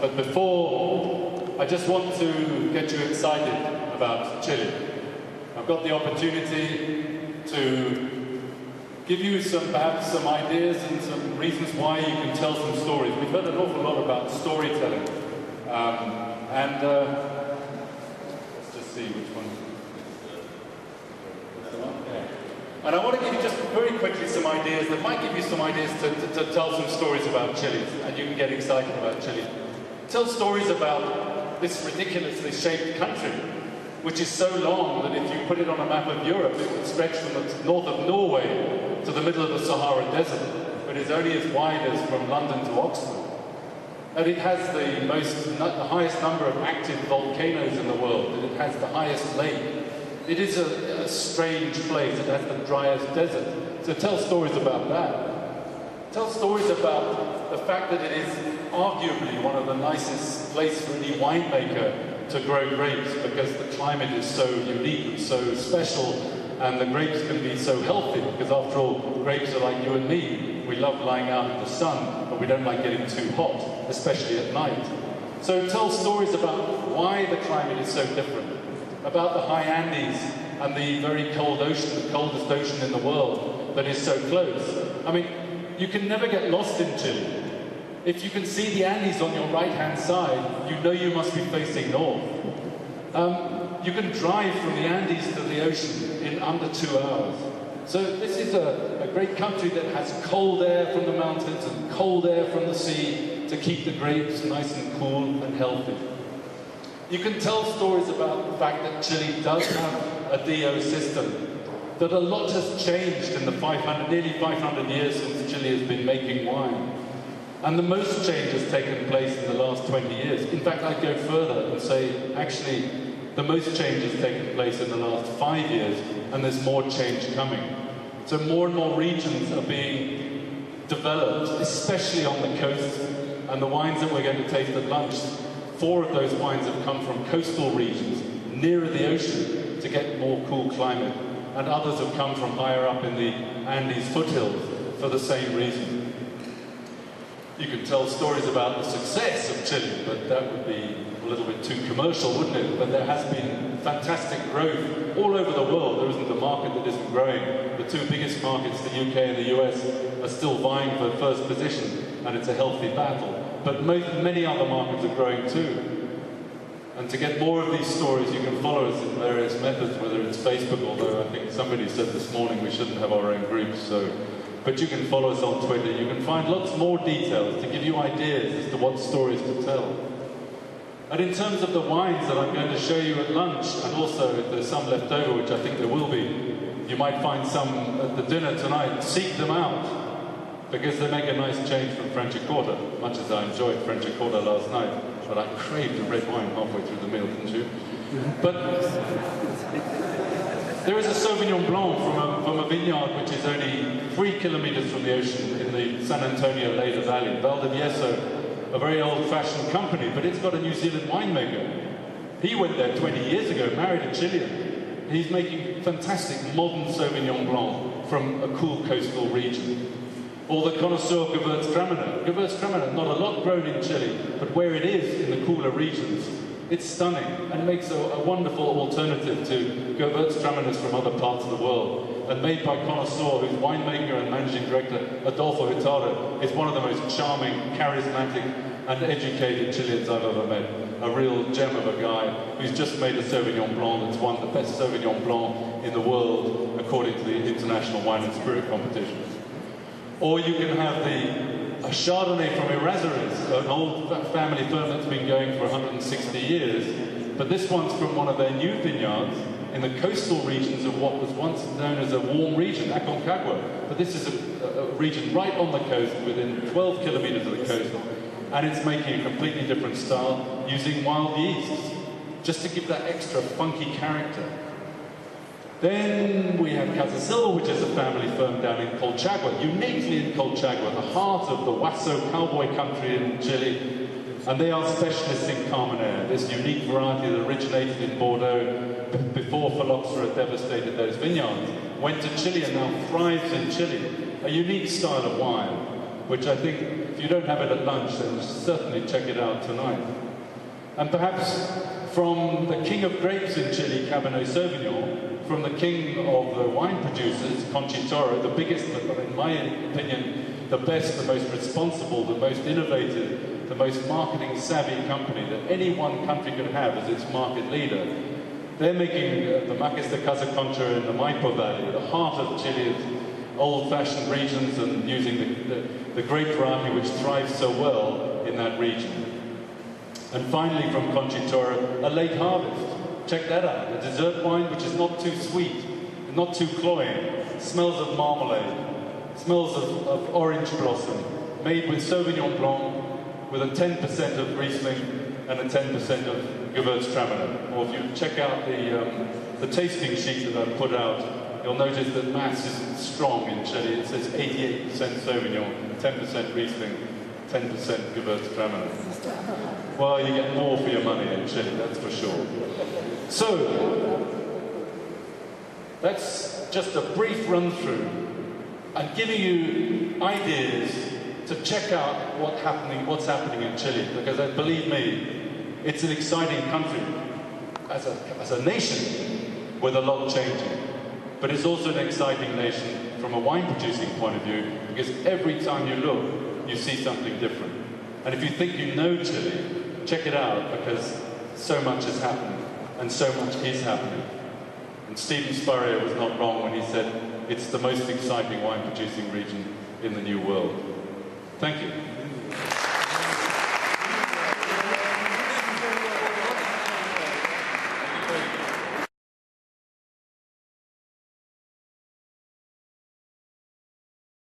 But before, I just want to get you excited about Chile. I've got the opportunity to give you perhaps some ideas and some reasons why you can tell some stories. We've heard an awful lot about storytelling. Let's just see which one. And I want to give you just very quickly some ideas that might give you some ideas to tell some stories about Chile, and you can get excited about Chile. Tell stories about this ridiculously shaped country, which is so long that if you put it on a map of Europe, it would stretch from the north of Norway to the middle of the Sahara Desert, but it's only as wide as from London to Oxford. And it has the highest number of active volcanoes in the world, and it has the highest lake. It is a strange place. It has the driest desert. So tell stories about that. Tell stories about the fact that it is arguably one of the nicest places for any winemaker to grow grapes, because the climate is so unique and so special, and the grapes can be so healthy, because after all, grapes are like you and me. We love lying out in the sun, but we don't like getting too hot, especially at night. So tell stories about why the climate is so different, about the high Andes and the very cold ocean, the coldest ocean in the world that is so close. I mean, you can never get lost in Chile. If you can see the Andes on your right-hand side, you know you must be facing north. You can drive from the Andes to the ocean in under 2 hours. So this is a great country that has cold air from the mountains and cold air from the sea to keep the grapes nice and cool and healthy. You can tell stories about the fact that Chile does have a DO system, that a lot has changed in the nearly 500 years since Chile has been making wine. And the most change has taken place in the last 20 years. In fact, I'd go further and say, actually, the most change has taken place in the last 5 years, and there's more change coming. So more and more regions are being developed, especially on the coast, and the wines that we're going to taste at lunch, 4 of those wines have come from coastal regions, nearer the ocean, to get more cool climate. And others have come from higher up in the Andes foothills for the same reason. You can tell stories about the success of Chile, but that would be a little bit too commercial, wouldn't it? But there has been fantastic growth all over the world. There isn't a market that isn't growing. The 2 biggest markets, the UK and the US, are still vying for first position, and it's a healthy battle. But many other markets are growing too. And to get more of these stories, you can follow us in various methods, whether it's Facebook, although I think somebody said this morning we shouldn't have our own groups, but you can follow us on Twitter. You can find lots more details to give you ideas as to what stories to tell. And in terms of the wines that I'm going to show you at lunch, and also if there's some left over, which I think there will be, you might find some at the dinner tonight, seek them out, because they make a nice change from Franciacorta, much as I enjoyed Franciacorta last night, but I craved a red wine halfway through the meal, didn't you? But there is a Sauvignon Blanc from a vineyard which is only 3 kilometers from the ocean in the San Antonio Leda Valley. Valdivieso, a very old-fashioned company, but it's got a New Zealand winemaker. He went there 20 years ago, married a Chilean. He's making fantastic modern Sauvignon Blanc from a cool coastal region. Or the connoisseur Gewürztraminer. Gewürztraminer, not a lot grown in Chile, but where it is in the cooler regions, it's stunning and makes a wonderful alternative to Gewürztraminers from other parts of the world. And made by connoisseur, whose winemaker and managing director, Adolfo Hurtado, is one of the most charming, charismatic and educated Chileans I've ever met. A real gem of a guy who's just made a Sauvignon Blanc that's won the best Sauvignon Blanc in the world, according to the International Wine and Spirit Competition. Or you can have a Chardonnay from Errázuriz, an old family firm that's been going for 160 years. But this one's from one of their new vineyards in the coastal regions of what was once known as a warm region, Aconcagua. But this is a region right on the coast, within 12 kilometers of the coast. And it's making a completely different style, using wild yeasts, just to give that extra funky character. Then we have Casa Silva, which is a family firm down in Colchagua, uniquely in Colchagua, the heart of the Huaso cowboy country in Chile. And they are specialists in Carmenere, this unique variety that originated in Bordeaux before phylloxera devastated those vineyards, went to Chile and now thrives in Chile. A unique style of wine. which I think, if you don't have it at lunch, then certainly check it out tonight. And perhaps from the king of grapes in Chile, Cabernet Sauvignon, from the king of the wine producers, Conchitoro, the biggest, in my opinion, the best, the most responsible, the most innovative, the most marketing savvy company that any one country could have as its market leader. They're making the Maquis de Casa Concha in the Maipo Valley, the heart of Chile's old-fashioned regions, and using the grape variety which thrives so well in that region. And finally, from Conchitoro, a late harvest. Check that out. A dessert wine which is not too sweet, not too cloying, smells of marmalade, smells of orange blossom, made with Sauvignon Blanc, with a 10% of Riesling and a 10% of Gewürztraminer. Or if you check out the tasting sheet that I've put out, you'll notice that mass isn't strong in Chile. It says 88% Sauvignon, 10% Riesling, 10% Gewürztraminer. Well, you get more for your money in Chile, that's for sure. So, that's just a brief run-through. I'm giving you ideas to check out what's happening in Chile, because believe me, it's an exciting country as a nation with a lot changing. But it's also an exciting nation from a wine-producing point of view, because every time you look, you see something different. And if you think you know Chile, check it out, because so much has happened, and so much is happening. And Stephen Spurrier was not wrong when he said it's the most exciting wine-producing region in the New World. Thank you.